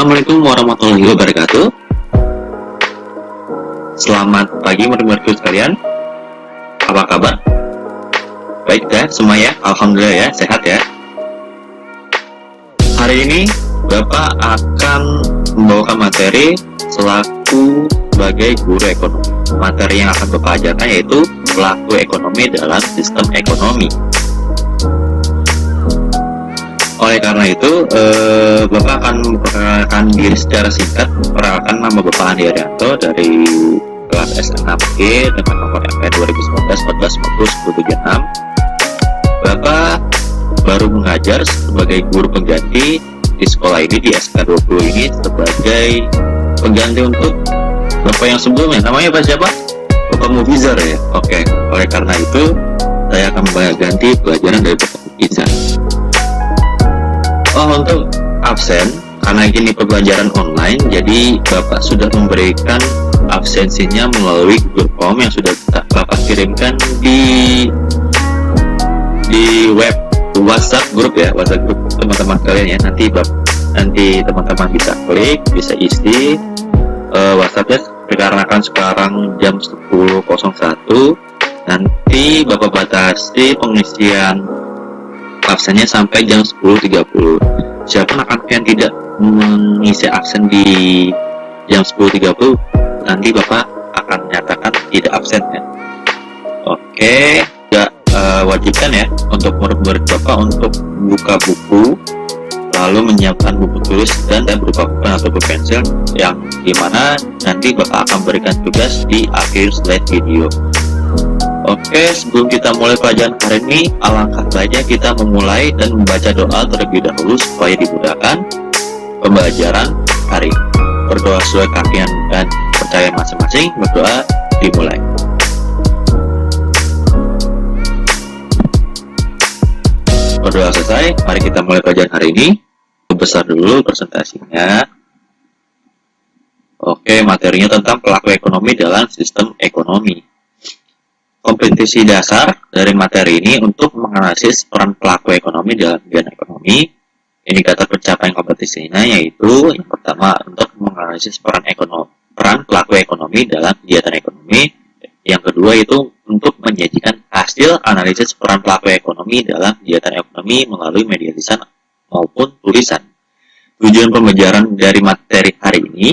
Assalamualaikum warahmatullahi wabarakatuh. Selamat pagi murid-muridku sekalian. Apa kabar? Baik ya semua ya, alhamdulillah ya, sehat ya. Hari ini Bapak akan membawakan materi selaku sebagai guru ekonomi. Materi yang akan Bapak ajarkan yaitu pelaku ekonomi dalam sistem ekonomi. Oleh karena itu, Bapak akan memperkenalkan diri secara singkat. Perkenalkan nama Bapak Andi Arianto dari kelas S6G dengan nomor MPN 2019-14-1076. Bapak baru mengajar sebagai guru pengganti di sekolah ini, di SK20 ini, sebagai pengganti untuk Bapak yang sebelumnya. Namanya Pak siapa? Bapak Mufizar ya? Oke, oleh karena itu saya akan mengganti pelajaran dari Bapak Mufizar. Untuk absen, karena ini pembelajaran online, jadi Bapak sudah memberikan absensinya melalui Google Form yang sudah Bapak kirimkan di web WhatsApp grup ya, WhatsApp grup teman-teman kalian ya. Nanti teman-teman bisa klik, bisa isi WhatsAppnya. Dikarenakan sekarang jam 10.01, nanti Bapak batasi pengisian absennya sampai jam 10.30. Siapa yang tidak mengisi absen di jam 10.30, nanti Bapak akan menyatakan tidak absen ya. Oke, tidak wajibkan ya untuk murid-murid Bapak untuk buka buku, lalu menyiapkan buku tulis dan berupa pulpen atau pensil, yang dimana nanti Bapak akan berikan tugas di akhir slide video. Oke, sebelum kita mulai pelajaran hari ini, alangkah baiknya kita memulai dan membaca doa terlebih dahulu supaya dimudahkan pembelajaran hari ini. Berdoa sesuai keyakinan dan percaya masing-masing. Berdoa dimulai. Berdoa selesai, mari kita mulai pelajaran hari ini. Besar dulu presentasinya. Oke, materinya tentang pelaku ekonomi dalam sistem ekonomi. Kompetensi dasar dari materi ini untuk menganalisis peran pelaku ekonomi dalam kegiatan ekonomi. Indikator pencapaian kompetensinya yaitu yang pertama untuk menganalisis peran pelaku ekonomi dalam kegiatan ekonomi. Yang kedua itu untuk menyajikan hasil analisis peran pelaku ekonomi dalam kegiatan ekonomi melalui media lisan maupun tulisan. Tujuan pembelajaran dari materi hari ini,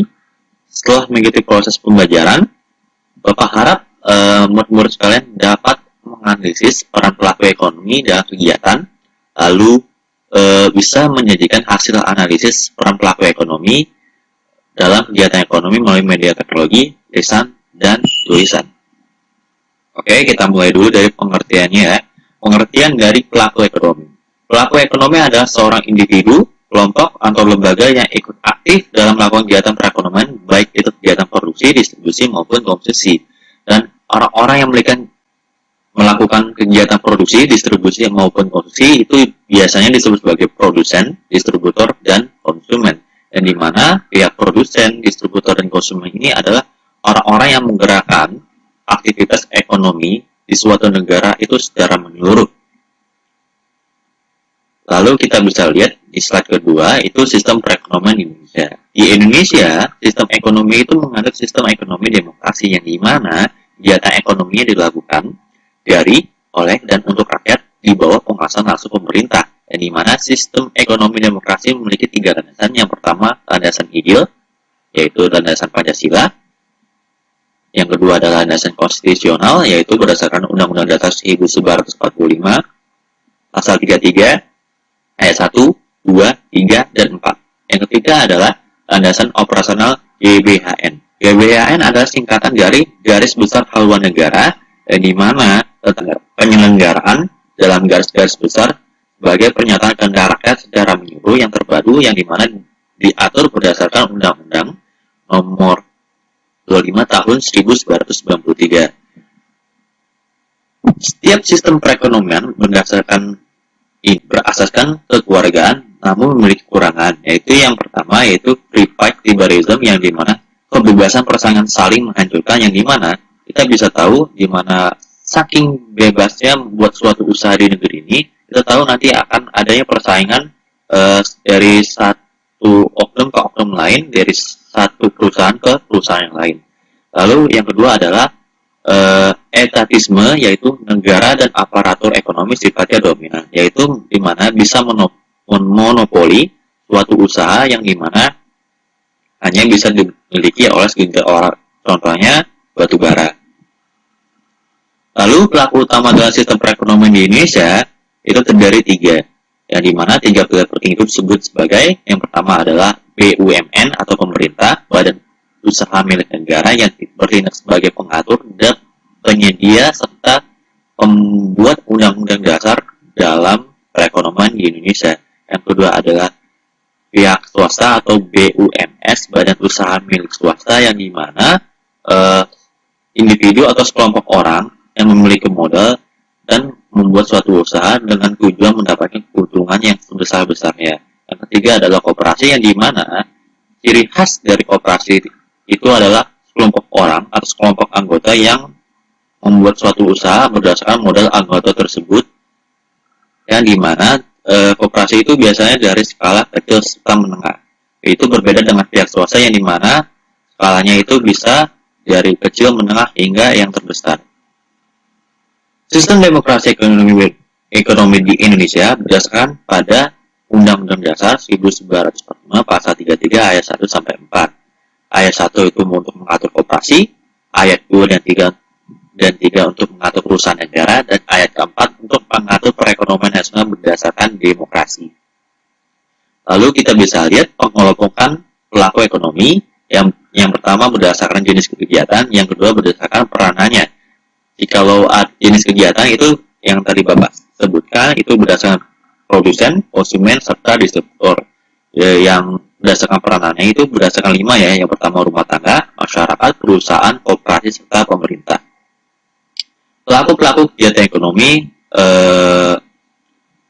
setelah mengikuti proses pembelajaran, Bapak harap murid-murid sekalian dapat menganalisis peran pelaku ekonomi dalam kegiatan, lalu bisa menyajikan hasil analisis peran pelaku ekonomi dalam kegiatan ekonomi melalui media teknologi, lisan, dan tulisan. Oke, kita mulai dulu dari pengertiannya ya. Pengertian dari pelaku ekonomi. Pelaku ekonomi adalah seorang individu, kelompok, atau lembaga yang ikut aktif dalam melakukan kegiatan perekonomian, baik itu kegiatan produksi, distribusi, maupun konsumsi. Dan orang-orang yang melakukan kegiatan produksi, distribusi, maupun konsumsi itu biasanya disebut sebagai produsen, distributor, dan konsumen. Dan di mana pihak produsen, distributor, dan konsumen ini adalah orang-orang yang menggerakkan aktivitas ekonomi di suatu negara itu secara menyeluruh. Lalu kita bisa lihat di slide kedua, itu sistem perekonomian Indonesia. Di Indonesia, sistem ekonomi itu menganut sistem ekonomi demokrasi yang dimana kegiatan ekonominya dilakukan dari, oleh, dan untuk rakyat di bawah pengawasan langsung pemerintah. Dan dimana sistem ekonomi demokrasi memiliki 3 landasan. Yang pertama, landasan ideal, yaitu landasan Pancasila. Yang kedua adalah landasan konstitusional, yaitu berdasarkan Undang-Undang Dasar 1945, pasal 33, ayat 1, 2, 3, dan 4. Yang ketiga adalah landasan operasional GBHN. GBHN adalah singkatan dari Garis Besar Haluan Negara, di mana penyelenggaraan dalam garis-garis besar sebagai pernyataan kehendak rakyat secara menyeluruh yang terpadu, yang dimana diatur berdasarkan Undang-Undang Nomor 25 Tahun 1993. Setiap sistem perekonomian berasaskan kekeluargaan, namun memiliki kekurangan, yaitu yang pertama yaitu private liberalism, yang dimana kebebasan persaingan saling menghancurkan, yang dimana kita bisa tahu dimana saking bebasnya buat suatu usaha di negeri ini, kita tahu nanti akan adanya persaingan dari satu satu oknum ke oknum lain, dari satu perusahaan ke perusahaan yang lain. Lalu yang kedua adalah etatisme, yaitu negara dan aparatur ekonomi sifatnya dominan, yaitu di mana bisa monopoli suatu usaha yang dimana hanya bisa dimiliki oleh segelintir orang, contohnya batu bara. Lalu pelaku utama dalam sistem perekonomian di Indonesia itu terdiri tiga, yang dimana tiga pilar penting itu disebut sebagai, yang pertama adalah BUMN atau pemerintah, badan usaha milik negara yang bertindak sebagai pengatur dan penyedia serta pembuat undang-undang dasar dalam perekonomian di Indonesia. Yang kedua adalah pihak swasta atau BUMS, badan usaha milik swasta, yang dimana individu atau sekelompok orang yang memiliki modal dan membuat suatu usaha dengan tujuan mendapatkan keuntungan yang sebesar-besarnya. Yang ketiga adalah koperasi, yang dimana ciri khas dari koperasi itu adalah sekelompok orang atau sekelompok anggota yang membuat suatu usaha berdasarkan modal anggota tersebut, yang dimana koperasi itu biasanya dari skala kecil serta menengah. Itu berbeda dengan pihak swasta yang dimana skalanya itu bisa dari kecil, menengah hingga yang terbesar. Sistem demokrasi ekonomi di Indonesia berdasarkan pada Undang-Undang Dasar 1945 pasal 33 ayat 1 sampai 4. Ayat 1 itu untuk mengatur koperasi, ayat 2 dan 3 untuk mengatur perusahaan negara, dan ayat keempat untuk mengatur perekonomian nasional berdasarkan demokrasi. Lalu kita bisa lihat pengelompokan pelaku ekonomi, yang pertama berdasarkan jenis kegiatan, yang kedua berdasarkan peranannya. Jikalau jenis kegiatan itu yang tadi Bapak sebutkan itu berdasarkan produsen, konsumen, serta distributor. Yang berdasarkan peranannya itu berdasarkan 5 ya. Yang pertama rumah tangga, masyarakat, perusahaan, koperasi, serta pemerintah. Pelaku-pelaku kegiatan ekonomi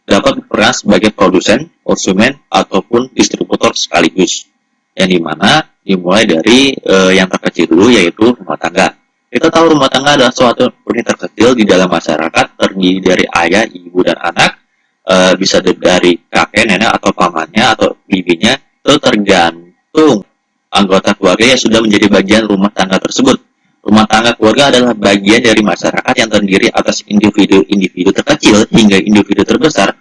dapat berperan sebagai produsen, konsumen, ataupun distributor sekaligus. Yang dimana dimulai dari yang terkecil dulu, yaitu rumah tangga. Kita tahu rumah tangga adalah suatu unit terkecil di dalam masyarakat, terdiri dari ayah, ibu, dan anak, bisa dari kakek, nenek, atau pamannya, atau bibinya, itu tergantung anggota keluarga yang sudah menjadi bagian rumah tangga tersebut. Rumah tangga keluarga adalah bagian dari masyarakat yang terdiri atas individu-individu terkecil hingga individu terbesar,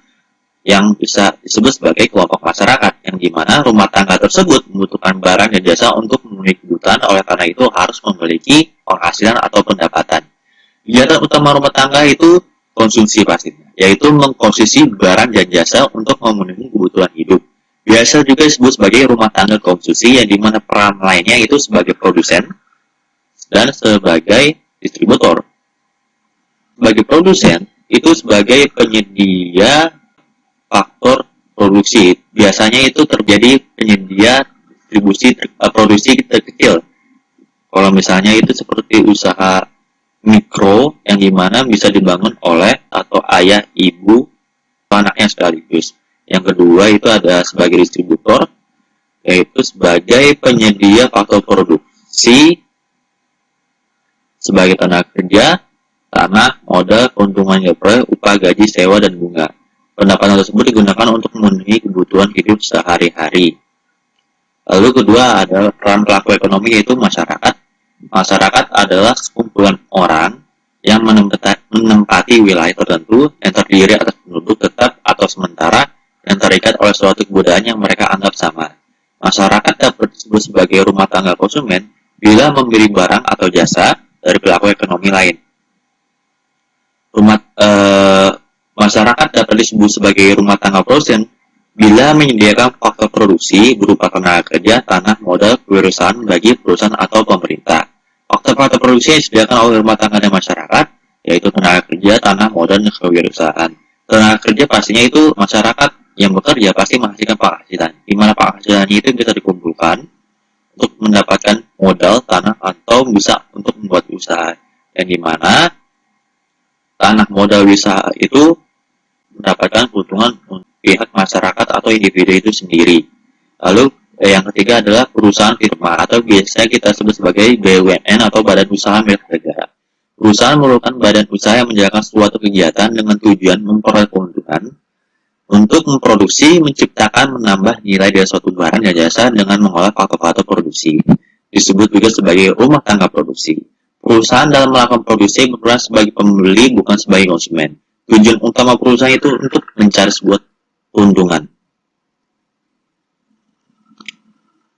yang bisa disebut sebagai kelompok masyarakat, yang dimana rumah tangga tersebut membutuhkan barang dan jasa untuk memenuhi kebutuhan, oleh karena itu harus memiliki penghasilan atau pendapatan. Kegiatan utama rumah tangga itu konsumsi pastinya, yaitu mengkonsumsi barang dan jasa untuk memenuhi kebutuhan hidup. Biasa juga disebut sebagai rumah tangga konsumsi, yang dimana peran lainnya itu sebagai produsen dan sebagai distributor. Sebagai produsen itu sebagai penyedia faktor produksi, biasanya itu terjadi penyedia produksi terkecil. Kalau misalnya itu seperti usaha mikro, yang dimana bisa dibangun oleh atau ayah, ibu, anaknya sekaligus. Yang kedua itu ada sebagai distributor, yaitu sebagai penyedia faktor produksi sebagai tenaga kerja, tanah, modal, keuntungan yang diperoleh, upah, gaji, sewa, dan bunga. Pendapatan tersebut digunakan untuk memenuhi kebutuhan hidup sehari-hari. Lalu kedua adalah peran pelaku ekonomi, yaitu masyarakat. Masyarakat adalah sekumpulan orang yang menempati wilayah tertentu yang terdiri atas penduduk tetap atau sementara yang terikat oleh suatu kebudayaan yang mereka anggap sama. Masyarakat dapat disebut sebagai rumah tangga konsumen bila membeli barang atau jasa dari pelaku ekonomi lain. Masyarakat dapat disebut sebagai rumah tangga produsen bila menyediakan faktor produksi berupa tenaga kerja, tanah, modal, kewirausahaan bagi perusahaan atau pemerintah. Faktor-faktor produksi yang disediakan oleh rumah tangga dan masyarakat, yaitu tenaga kerja, tanah, modal, dan kewirausahaan. Tenaga kerja pastinya itu masyarakat yang bekerja pasti menghasilkan penghasilan, di mana penghasilan itu bisa dikumpulkan untuk mendapatkan modal, tanah, atau bisa untuk membuat usaha. Yang dimana tanah, modal, usaha itu mendapatkan keuntungan pihak masyarakat atau individu itu sendiri. Lalu yang ketiga adalah perusahaan firma atau biasa kita sebut sebagai BUMN atau badan usaha milik negara. Perusahaan merupakan badan usaha yang menjalankan suatu kegiatan dengan tujuan memperoleh keuntungan untuk memproduksi, menciptakan, menambah nilai dari suatu barang dan jasa dengan mengolah faktor-faktor produksi. Disebut juga sebagai rumah tangga produksi. Perusahaan dalam melakukan produksi berperan sebagai pembeli bukan sebagai konsumen. Tujuan utama perusahaan itu untuk mencari sebuah keuntungan.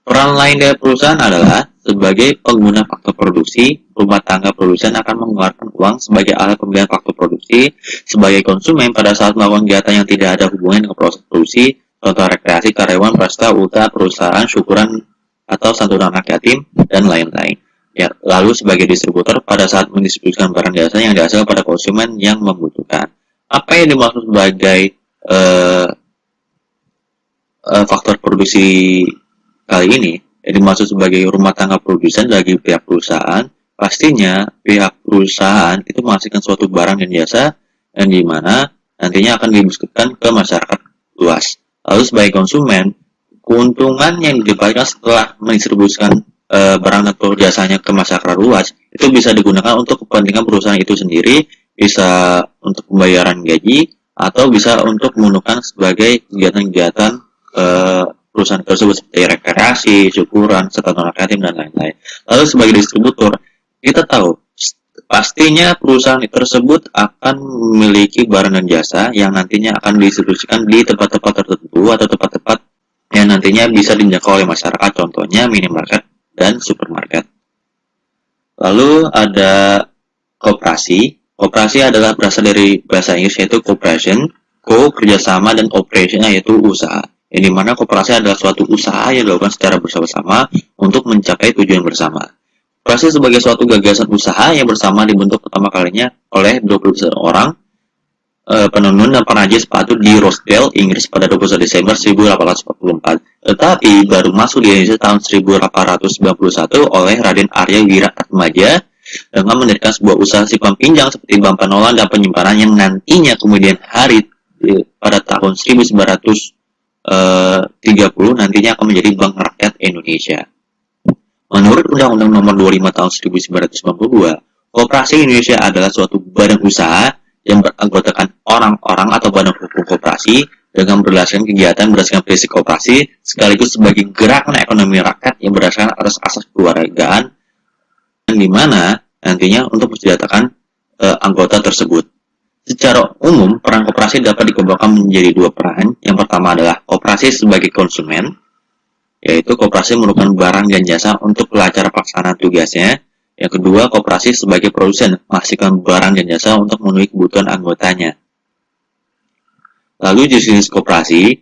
Peran lain dari perusahaan adalah sebagai pengguna faktor produksi. Rumah tangga produsen akan mengeluarkan uang sebagai alat pembelian faktor produksi. Sebagai konsumen pada saat melakukan kegiatan yang tidak ada hubungan dengan proses produksi, contoh rekreasi, karyawan, pesta, ulta, perusahaan, syukuran atau santunan anak yatim, dan lain-lain. Ya, lalu sebagai distributor pada saat mendistribusikan barang jasa yang dihasilkan pada konsumen yang membutuhkan. Apa yang dimaksud sebagai faktor produksi kali ini? Yang dimaksud sebagai rumah tangga produsen bagi pihak perusahaan. Pastinya pihak perusahaan itu menghasilkan suatu barang dan jasa yang dimana nantinya akan didistribusikan ke masyarakat luas. Lalu sebagai konsumen, keuntungan yang didapatkan setelah mendistribusikan barang atau jasanya ke masyarakat luas itu bisa digunakan untuk kepentingan perusahaan itu sendiri, bisa untuk pembayaran gaji, atau bisa untuk menggunakan sebagai kegiatan-kegiatan perusahaan tersebut seperti rekreasi, syukuran, serta anak yatim, dan lain-lain. Lalu sebagai distributor, kita tahu pastinya perusahaan tersebut akan memiliki barang dan jasa yang nantinya akan didistribusikan di tempat-tempat tertentu atau tempat-tempat yang nantinya bisa dijangkau oleh masyarakat, contohnya minimarket dan supermarket. Lalu ada koperasi. Koperasi adalah berasal dari bahasa Inggris yaitu cooperation, kerjasama, dan operation yaitu usaha. Yang dimana koperasi adalah suatu usaha yang dilakukan secara bersama-sama untuk mencapai tujuan bersama. Koperasi sebagai suatu gagasan usaha yang bersama dibentuk pertama kalinya oleh 20 orang penenun dan pengrajin sepatu di Rochdale, Inggris pada 21 Desember 1844. Tetapi baru masuk di Indonesia tahun 1891 oleh Raden Arya Wiratmaja dengan mendirikan sebuah usaha simpan pinjam seperti bank pengelolaan dan penyimpanan yang nantinya kemudian hari pada tahun 1930 nantinya akan menjadi Bank Rakyat Indonesia. Menurut Undang-Undang Nomor 25 Tahun 1992, Koperasi Indonesia adalah suatu badan usaha yang beranggotakan orang-orang atau badan hukum koperasi dengan berdasarkan kegiatan berdasarkan prinsip koperasi sekaligus sebagai gerakan ekonomi rakyat yang berdasarkan atas asas keluargaan yang dimana nantinya untuk mensejahterakan anggota tersebut. Secara umum, peran koperasi dapat dikelompokkan menjadi dua peran. Yang pertama adalah koperasi sebagai konsumen, yaitu koperasi merupakan barang dan jasa untuk lancar pelaksanaan tugasnya. Yang kedua, koperasi sebagai produsen, menghasilkan barang dan jasa untuk memenuhi kebutuhan anggotanya. Lalu jenis koperasi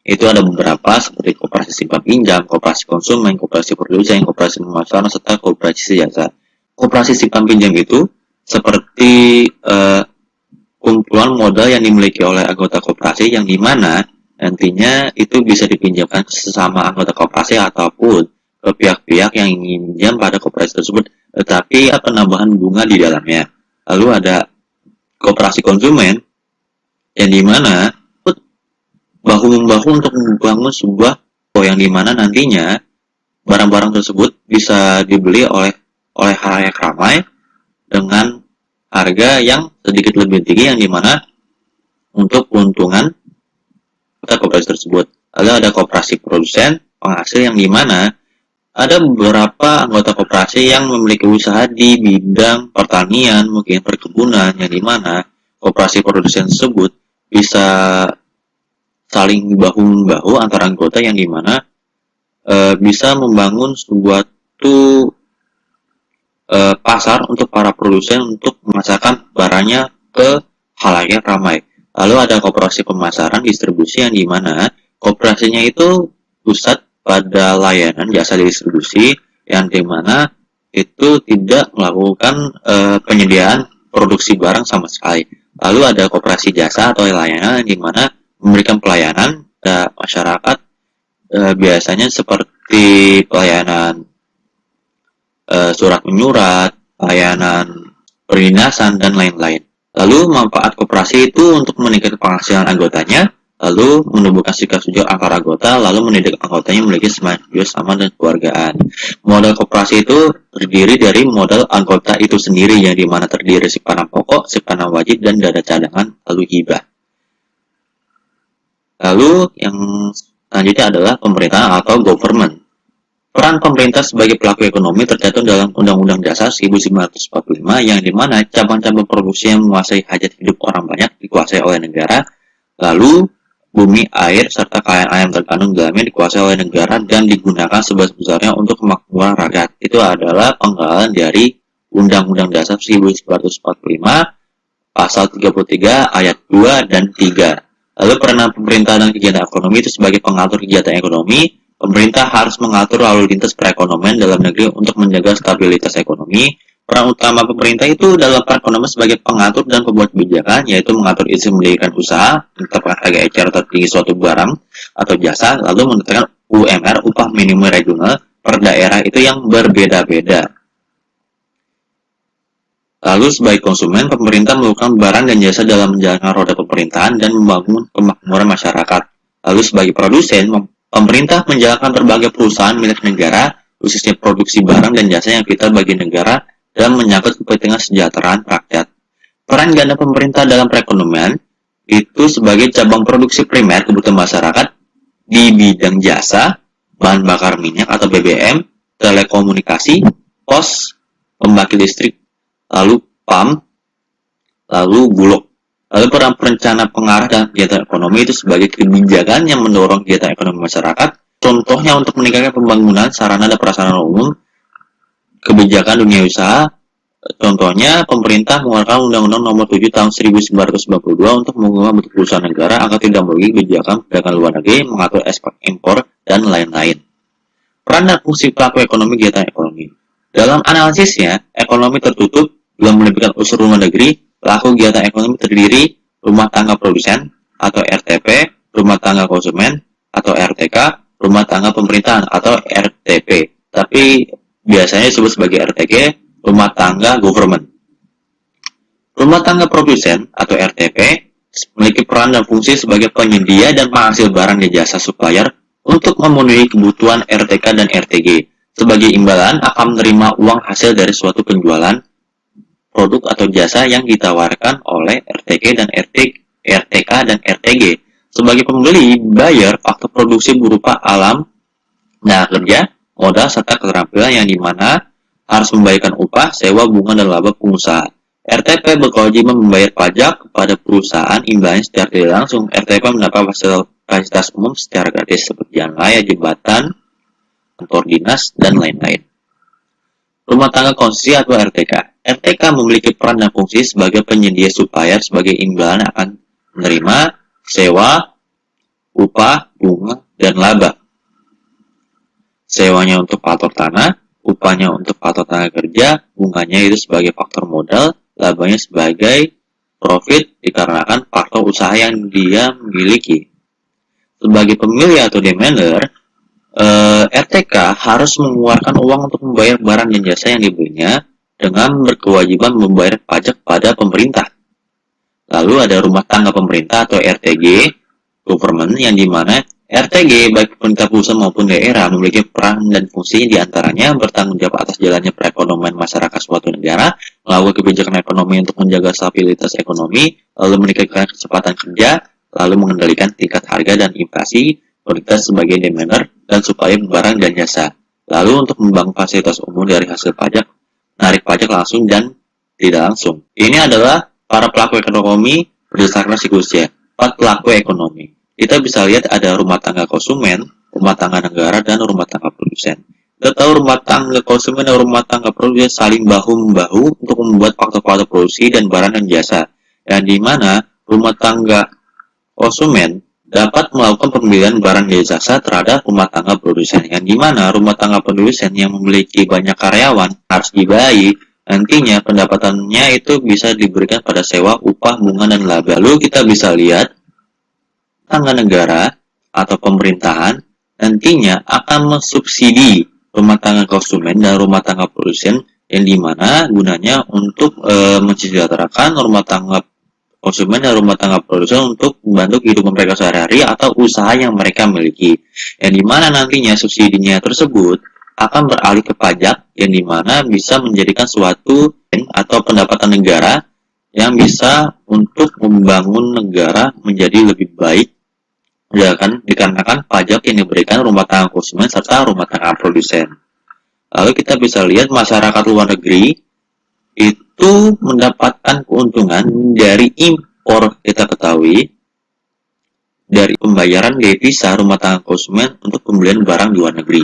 itu ada beberapa seperti koperasi simpan pinjam, koperasi konsumen, koperasi produsen, koperasi pemasaran, serta koperasi jasa. Koperasi simpan pinjam itu seperti kumpulan modal yang dimiliki oleh anggota koperasi yang dimana nantinya itu bisa dipinjamkan ke sesama anggota koperasi ataupun ke pihak-pihak yang ingin pinjam pada koperasi tersebut, tetapi penambahan bunga di dalamnya. Lalu ada koperasi konsumen yang dimana bahu-membahu untuk membangun sebuah yang dimana nantinya barang-barang tersebut bisa dibeli oleh halayak ramai dengan harga yang sedikit lebih tinggi yang dimana untuk keuntungan koperasi tersebut. Lalu ada koperasi produsen penghasil yang dimana ada beberapa anggota koperasi yang memiliki usaha di bidang pertanian, mungkin perkebunan, yang dimana koperasi produsen tersebut bisa saling bahu-membahu antara anggota yang dimana bisa membangun suatu pasar untuk para produsen untuk memasarkan barangnya ke halayak ramai. Lalu ada koperasi pemasaran distribusi yang dimana koperasinya itu pusat pada layanan jasa distribusi yang dimana itu tidak melakukan penyediaan produksi barang sama sekali. Lalu ada koperasi jasa atau layanan yang dimana memberikan pelayanan ke masyarakat biasanya seperti pelayanan surat menyurat, layanan perlindasan, dan lain-lain. Lalu manfaat koperasi itu untuk meningkatkan penghasilan anggotanya, lalu menumbuhkan sikap sujud antar anggota, lalu mendidik anggotanya memiliki semangat sama dan keluargaan. Modal koperasi itu terdiri dari modal anggota itu sendiri yang dimana terdiri simpanan pokok, simpanan wajib, dan dana cadangan, lalu hibah. Lalu yang selanjutnya adalah pemerintahan atau government. Peran pemerintah sebagai pelaku ekonomi tercantum dalam Undang-Undang Dasar 1945 yang dimana cabang-cabang produksi yang menguasai hajat hidup orang banyak dikuasai oleh negara, lalu bumi, air, serta kekayaan alam terkandung dalamnya dikuasai oleh negara dan digunakan sebesar-besarnya untuk kemakmuran rakyat. Itu adalah penggalan dari Undang-Undang Dasar 1945 Pasal 33 ayat 2 dan 3. Lalu peranan pemerintah dan kegiatan ekonomi itu sebagai pengatur kegiatan ekonomi. Pemerintah harus mengatur lalu lintas perekonomian dalam negeri untuk menjaga stabilitas ekonomi. Peran utama pemerintah itu dalam perekonomian sebagai pengatur dan pembuat kebijakan, yaitu mengatur izin mendirikan usaha, menetapkan harga eceran tertinggi suatu barang atau jasa, lalu menetapkan UMR, upah minimum regional, per daerah itu yang berbeda-beda. Lalu sebagai konsumen, pemerintah melakukan barang dan jasa dalam menjalankan roda pemerintahan dan membangun kemakmuran masyarakat. Lalu sebagai produsen, pemerintah menjalankan berbagai perusahaan milik negara, khususnya produksi barang dan jasa yang vital bagi negara dan menyangkut kepentingan kesejahteraan rakyat. Peran ganda pemerintah dalam perekonomian itu sebagai cabang produksi primer kebutuhan masyarakat di bidang jasa, bahan bakar minyak atau BBM, telekomunikasi, pos, pembangkit listrik, lalu PAM, lalu Bulog. Lalu peran perencana pengarah dan kegiatan ekonomi itu sebagai kebijakan yang mendorong kegiatan ekonomi masyarakat. Contohnya untuk meningkatkan pembangunan sarana dan prasarana umum, kebijakan dunia usaha. Contohnya pemerintah mengeluarkan Undang-Undang Nomor 7 Tahun 1992 untuk mengubah bentuk perusahaan negara agar tidak merugi kebijakan perdagangan luar negeri, mengatur ekspor impor dan lain-lain. Peran dan fungsi pelaku ekonomi kegiatan ekonomi. Dalam analisisnya, ekonomi tertutup belum melibatkan unsur rumah negeri. Pelaku kegiatan ekonomi terdiri rumah tangga produsen atau RTP, rumah tangga konsumen atau RTK, rumah tangga pemerintahan atau RTP. Tapi biasanya disebut sebagai RTG, rumah tangga government. Rumah tangga produsen atau RTP memiliki peran dan fungsi sebagai penyedia dan penghasil barang dan jasa supplier untuk memenuhi kebutuhan RTK dan RTG. Sebagai imbalan akan menerima uang hasil dari suatu penjualan produk atau jasa yang ditawarkan oleh RTK dan RTK dan RTG. Sebagai pembeli, buyer faktor produksi berupa alam, tenaga kerja, modal, serta keterampilan yang dimana harus membayarkan upah, sewa, bunga, dan laba pengusaha. RTP berkewajiban membayar pajak kepada perusahaan imbalannya secara tidak langsung. RTP mendapat fasilitas umum secara gratis seperti jalan raya, jembatan, kantor dinas, dan lain-lain. Rumah tangga konsumsi atau RTK. RTK memiliki peran dan fungsi sebagai penyedia supplier sebagai imbalan akan menerima sewa, upah, bunga, dan laba. Sewanya untuk faktor tanah, upahnya untuk faktor tenaga kerja, bunganya itu sebagai faktor modal, labanya sebagai profit dikarenakan faktor usaha yang dia miliki. Sebagai pemilih atau demander, RTK harus mengeluarkan uang untuk membayar barang dan jasa yang dibelinya dengan berkewajiban membayar pajak pada pemerintah. Lalu ada rumah tangga pemerintah atau RTG, government, yang dimana RTG baik pemerintah pusat maupun daerah memiliki peran dan fungsi diantaranya bertanggung jawab atas jalannya perekonomian masyarakat suatu negara, melakukan kebijakan ekonomi untuk menjaga stabilitas ekonomi, lalu meningkatkan kecepatan kerja, lalu mengendalikan tingkat harga dan inflasi, bertugas sebagai demander dan supplier barang dan jasa. Lalu untuk membangun fasilitas umum dari hasil pajak, menarik pajak langsung dan tidak langsung. Ini adalah para pelaku ekonomi berdasarkan siklusnya. 4 pelaku ekonomi. Kita bisa lihat ada rumah tangga konsumen, rumah tangga negara, dan rumah tangga produsen. Kita tahu rumah tangga konsumen dan rumah tangga produsen saling bahu-membahu untuk membuat faktor-faktor produksi dan barang dan jasa. Yang dimana rumah tangga konsumen dapat melakukan pembelian barang dan jasa terhadap rumah tangga produsen, yang dimana rumah tangga produsen yang memiliki banyak karyawan harus dibayar, nantinya pendapatannya itu bisa diberikan pada sewa, upah, bunga, dan laba. Lalu kita bisa lihat tangga negara atau pemerintahan nantinya akan mensubsidi rumah tangga konsumen dan rumah tangga produsen, yang dimana gunanya untuk mensejahterakan rumah tangga konsumen dan rumah tangga produsen untuk membantu kehidupan mereka sehari-hari atau usaha yang mereka miliki, yang dimana nantinya subsidinya tersebut akan beralih ke pajak, yang dimana bisa menjadikan suatu atau pendapatan negara yang bisa untuk membangun negara menjadi lebih baik Ya kan, dikarenakan pajak yang diberikan rumah tangga konsumen serta rumah tangga produsen. Lalu kita bisa lihat masyarakat luar negeri itu mendapatkan keuntungan dari impor, kita ketahui, dari pembayaran devisa rumah tangga konsumen untuk pembelian barang di luar negeri.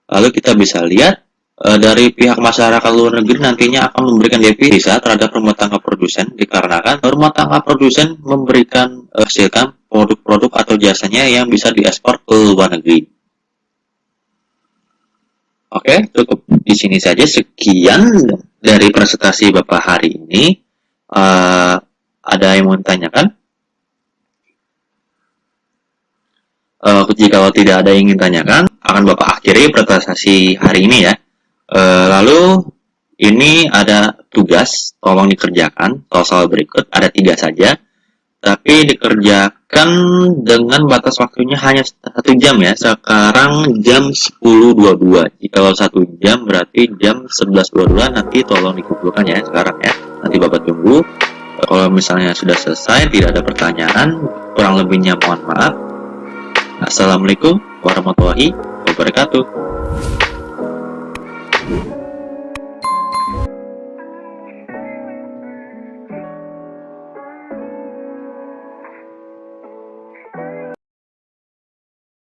Lalu kita bisa lihat dari pihak masyarakat luar negeri nantinya akan memberikan devisa terhadap rumah tangga produsen dikarenakan rumah tangga produsen memberikan hasilkan produk-produk atau jasanya yang bisa diekspor ke luar negeri. Oke, cukup di sini saja. Sekian dari presentasi Bapak hari ini. Ada yang mau ditanyakan? Jika tidak ada yang ingin tanyakan, akan Bapak akhiri presentasi hari ini ya. Lalu ini ada tugas, tolong dikerjakan. Soal berikut ada 3 saja, tapi dikerjakan dengan batas waktunya hanya 1 jam ya. Sekarang jam 10.22. Jika 1 jam berarti jam 11.22. Nanti tolong dikumpulkan ya sekarang ya. Nanti Bapak tunggu. Kalau misalnya sudah selesai, tidak ada pertanyaan, kurang lebihnya mohon maaf. Assalamualaikum warahmatullahi wabarakatuh.